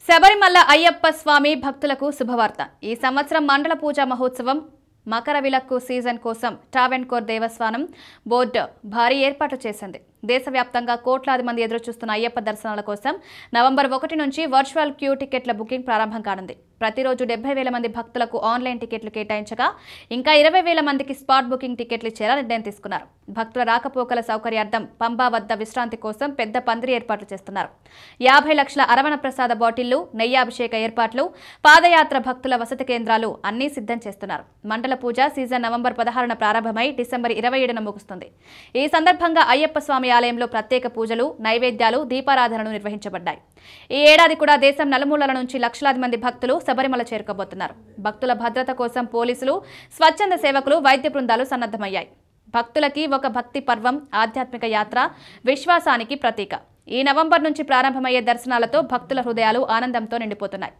శబరిమల అయ్యప్ప స్వామి భక్తులకు శుభవార్త. ఈ సంవత్సరం మండల పూజా మహోత్సవం మకర విలక్కు సీజన్ కోసం ట్రావెన్కోర్ దేవస్థానం బోర్డు భారీ ఏర్పాట్లు చేసింది. దేశవ్యాప్తంగా కోట్లాది మంది ఎదురుచూస్తున్న అయ్యప్ప దర్శనాల కోసం నవంబర్ 1 నుంచి వర్చువల్ క్యూ టికెట్ల బుకింగ్ ప్రారంభం కానుంది. ప్రతిరోజు 70,000 మంది భక్తులకు ఆన్లైన్ టికెట్లు కేటాయించగా ఇంకా 20,000 మందికి స్పాట్ బుకింగ్ టికెట్లు ఇచ్చేలా నిర్ణయం తీసుకున్నారు. భక్తుల రాకపోకల సౌకర్యార్థం పంబా వద్ద విశ్రాంతి కోసం పెద్ద పందిరి ఏర్పాట్లు చేస్తున్నారు. 50 లక్షల అరవణ ప్రసాద బాటిళ్లు, నెయ్యాభిషేక ఏర్పాట్లు, పాదయాత్ర భక్తుల వసతి కేంద్రాలు అన్నీ సిద్ధం చేస్తున్నారు. మండల పూజ సీజన్ నవంబర్ 16న ప్రారంభమై డిసెంబర్ 27న ముగుస్తుంది. ఈ సందర్భంగా అయ్యప్ప స్వామి ఆలయంలో ప్రత్యేక పూజలు, నైవేద్యాలు, దీపారాధనలు నిర్వహించబడ్డాయి. ఈ ఏడాది కూడా దేశం నలుమూలల నుంచి లక్షలాది మంది భక్తులు శబరిమల చేరుకోబోతున్నారు. భక్తుల భద్రత కోసం పోలీసులు, స్వచ్ఛంద సేవకులు, వైద్య బృందాలు సన్నద్ధమయ్యాయి. భక్తులకి ఒక భక్తి పర్వం, ఆధ్యాత్మిక యాత్ర, విశ్వాసానికి ప్రతీక. ఈ నవంబర్ నుంచి ప్రారంభమయ్యే దర్శనాలతో భక్తుల హృదయాలు ఆనందంతో నిండిపోతున్నాయి.